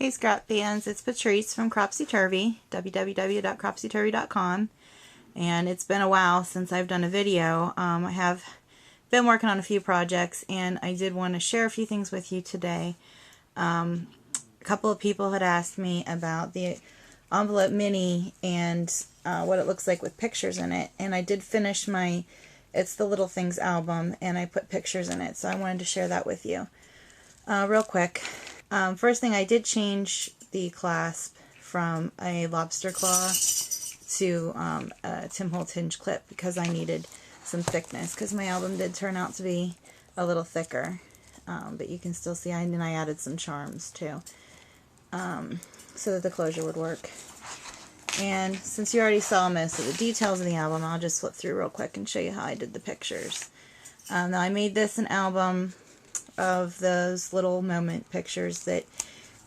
Hey Scrap Fans, it's Patrice from Cropsy Turvy, www.cropsyturvy.com, and it's been a while since I've done a video. I have been working on a few projects, and I did want to share a few things with you today. A couple of people had asked me about the envelope mini and what it looks like with pictures in it, and I did finish my It's the Little Things album, and I put pictures in it, so I wanted to share that with you. Real quick. First thing, I did change the clasp from a lobster claw to a Tim Holtz hinge clip because I needed some thickness, because my album did turn out to be a little thicker. But you can still see, and I added some charms too, so that the closure would work. And since you already saw most of the details of the album, I'll just flip through real quick and show you how I did the pictures. Now I made this an album of those little moment pictures that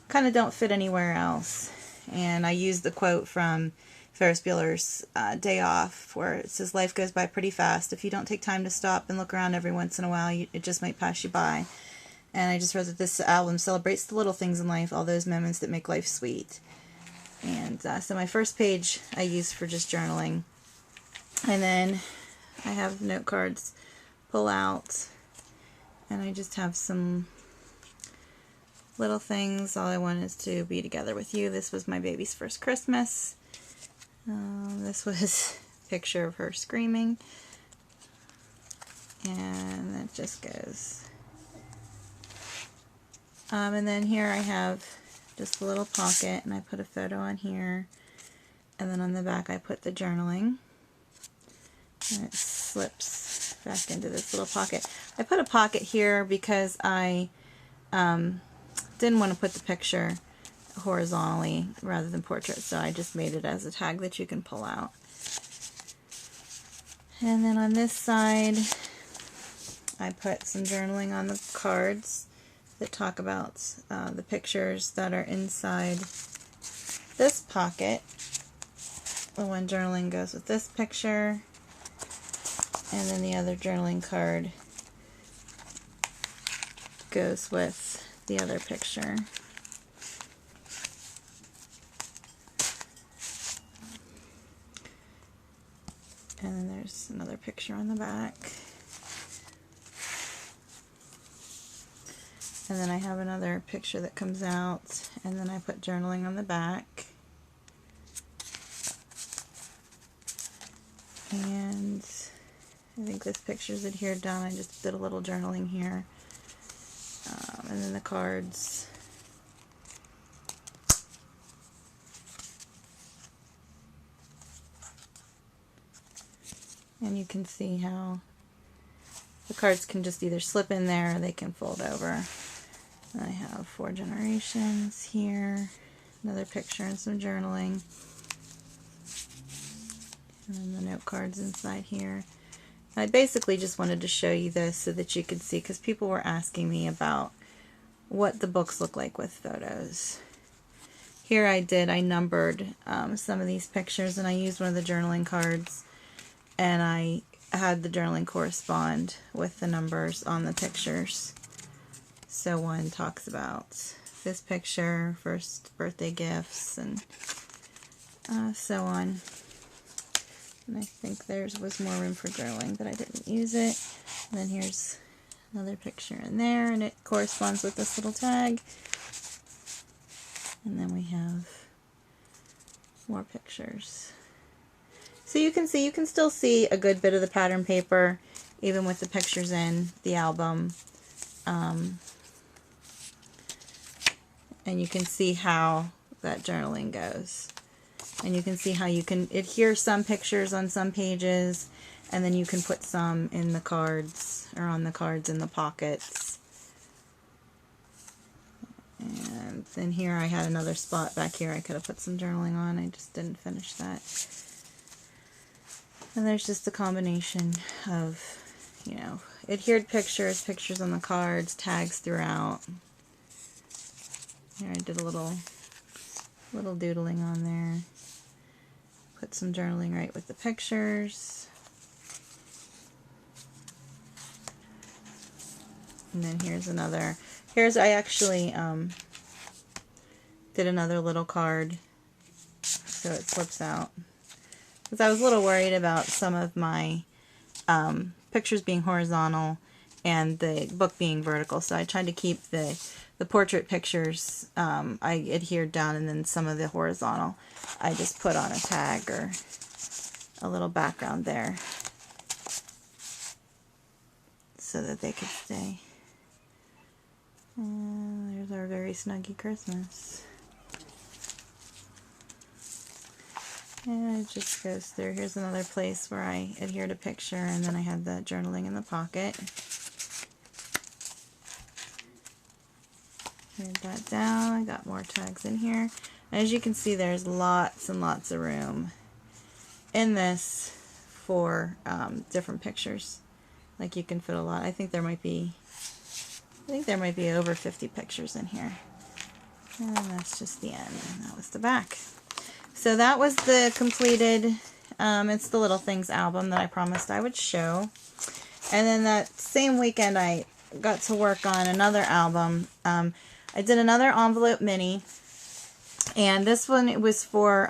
kind of don't fit anywhere else. And I used the quote from Ferris Bueller's Day Off, where it says, "Life goes by pretty fast. If you don't take time to stop and look around every once in a while, it just might pass you by." And I just wrote that this album celebrates the little things in life, all those moments that make life sweet. And so my first page I used for just journaling. And then I have note cards pull out. And I just have some little things. All I want is to be together with you. This was my baby's first Christmas. This was a picture of her screaming. And that just goes. And then here I have just a little pocket, and I put a photo on here. And then on the back I put the journaling. And it slips back into this little pocket. I put a pocket here because I didn't want to put the picture horizontally rather than portrait, so I just made it as a tag that you can pull out. And then on this side I put some journaling on the cards that talk about the pictures that are inside this pocket. The one journaling goes with this picture, and then the other journaling card goes with the other picture. And then there's another picture on the back. And then I have another picture that comes out, and then I put journaling on the back. And I think this picture's adhered down. I just did a little journaling here. And then the cards. And you can see how the cards can just either slip in there or they can fold over. And I have 4 generations here. Another picture and some journaling. And then the note cards inside here. I basically just wanted to show you this so that you could see, because people were asking me about what the books look like with photos. Here I numbered some of these pictures, and I used one of the journaling cards, and I had the journaling correspond with the numbers on the pictures. So one talks about this picture, first birthday gifts, and so on. And I think theirs was more room for journaling, but I didn't use it. And then here's another picture in there, and it corresponds with this little tag. And then we have more pictures. So you can see, you can still see a good bit of the pattern paper, even with the pictures in the album. And you can see how that journaling goes. And you can see how you can adhere some pictures on some pages, and then you can put some in the cards, or on the cards in the pockets. And then here I had another spot back here I could have put some journaling on. I just didn't finish that. And there's just a combination of, you know, adhered pictures, pictures on the cards, tags throughout. Here I did a little doodling on there. Put some journaling right with the pictures. And then here's another. Here's, I actually did another little card so it slips out. Because I was a little worried about some of my pictures being horizontal and the book being vertical, so I tried to keep the portrait pictures I adhered down, and then some of the horizontal I just put on a tag or a little background there so that they could stay. And there's our very snuggy Christmas. And it just goes through. Here's another place where I adhered a picture, and then I had the journaling in the pocket. Adhered that down. I got more tags in here. And as you can see, there's lots and lots of room in this for different pictures. Like, you can fit a lot. I think there might be over 50 pictures in here. And that's just the end. And that was the back. So that was the completed, it's the Little Things album that I promised I would show. And then that same weekend I got to work on another album. I did another envelope mini. And this one, it was for,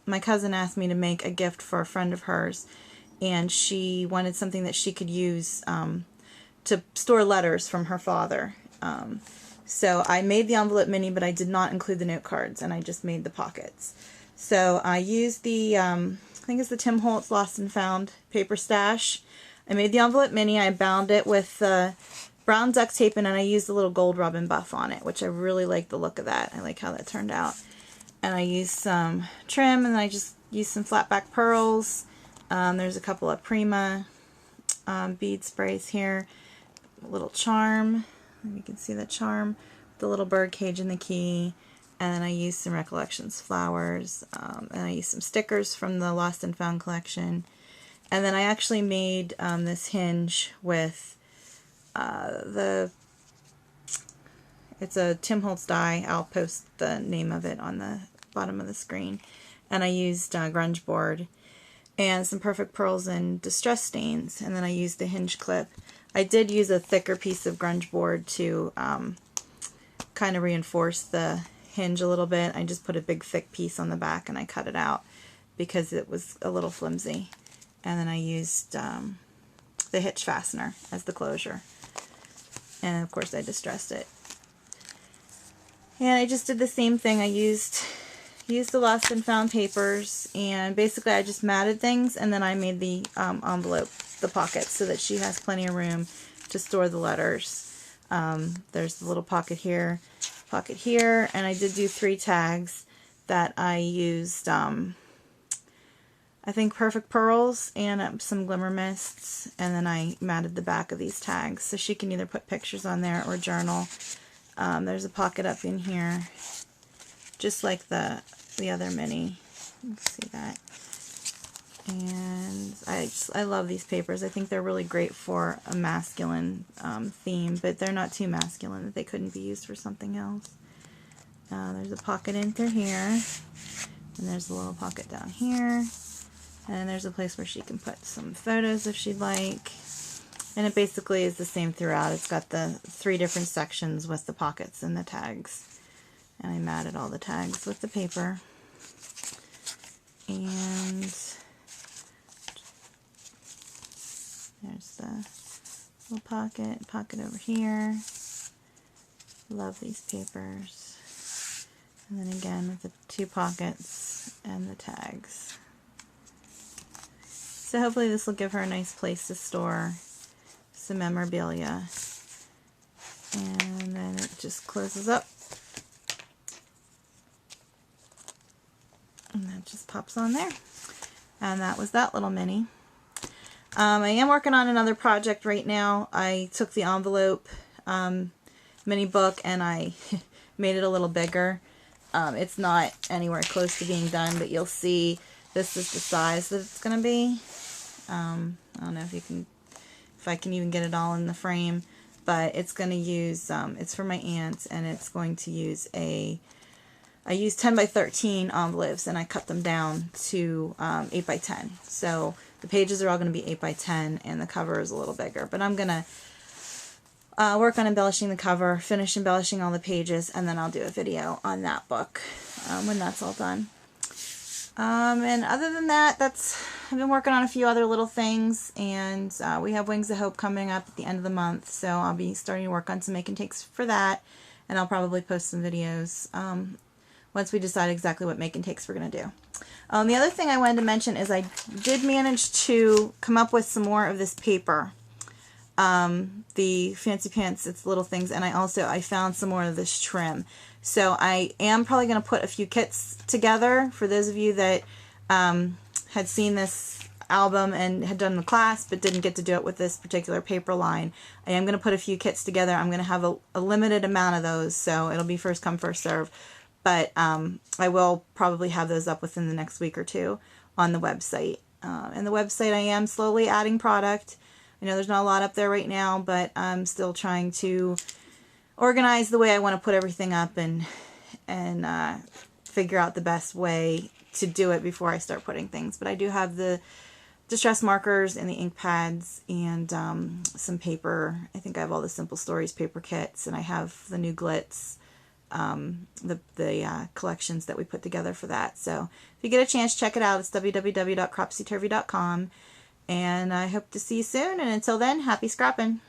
my cousin asked me to make a gift for a friend of hers. And she wanted something that she could use to store letters from her father. So I made the envelope mini, but I did not include the note cards, and I just made the pockets. So I used the, I think it's the Tim Holtz Lost and Found paper stash. I made the envelope mini. I bound it with brown duct tape, and then I used a little gold rub and buff on it, which I really like the look of that. I like how that turned out. And I used some trim, and I just used some flat back pearls. There's a couple of Prima bead sprays here. A little charm. You can see the charm. The little bird cage and the key. And then I used some Recollections flowers. And I used some stickers from the Lost and Found collection. And then I actually made this hinge with it's a Tim Holtz die. I'll post the name of it on the bottom of the screen. And I used grunge board and some Perfect Pearls and Distress Stains. And then I used the hinge clip. I did use a thicker piece of grunge board to kind of reinforce the hinge a little bit. I just put a big thick piece on the back and I cut it out because it was a little flimsy. And then I used the hitch fastener as the closure. And of course I distressed it. And I just did the same thing. I used the Lost and Found papers, and basically I just matted things, and then I made the envelope, the pockets, so that she has plenty of room to store the letters. There's the little pocket here, and I did do 3 tags that I used, I think Perfect Pearls and some Glimmer Mists, and then I matted the back of these tags, so she can either put pictures on there or journal. There's a pocket up in here, just like the other mini. Let's see that. And I love these papers. I think they're really great for a masculine theme, but they're not too masculine that they couldn't be used for something else. There's a pocket in through here, and there's a little pocket down here, and there's a place where she can put some photos if she'd like. And it basically is the same throughout. It's got the 3 different sections with the pockets and the tags. And I matted all the tags with the paper. And there's the little pocket over here. Love these papers. And then again with the 2 pockets and the tags. So hopefully this will give her a nice place to store some memorabilia. And then it just closes up. And that just pops on there. And that was that little mini. I am working on another project right now. I took the envelope mini book and I made it a little bigger. It's not anywhere close to being done, but you'll see this is the size that it's going to be. I don't know if I can even get it all in the frame, but it's going to use, it's for my aunt, and it's going to use I used 10 by 13 envelopes, and I cut them down to 8 by 10. So the pages are all going to be 8 by 10, and the cover is a little bigger. But I'm going to work on embellishing the cover, finish embellishing all the pages, and then I'll do a video on that book when that's all done. And other than that, I've been working on a few other little things, and we have Wings of Hope coming up at the end of the month, so I'll be starting to work on some make and takes for that, and I'll probably post some videos once we decide exactly what make and takes we're going to do. The other thing I wanted to mention is I did manage to come up with some more of this paper. The Fancy Pants, it's little things, and I found some more of this trim. So I am probably going to put a few kits together for those of you that had seen this album and had done the class but didn't get to do it with this particular paper line. I am going to put a few kits together. I'm going to have a limited amount of those, so it'll be first come, first serve. But I will probably have those up within the next week or two on the website. And the website, I am slowly adding product. I know there's not a lot up there right now, but I'm still trying to organize the way I want to put everything up and figure out the best way to do it before I start putting things. But I do have the distress markers and the ink pads and some paper. I think I have all the Simple Stories paper kits, and I have the new Glitz, the collections that we put together for that. So if you get a chance, check it out. It's www.cropsyturvy.com. And I hope to see you soon. And until then, happy scrapping.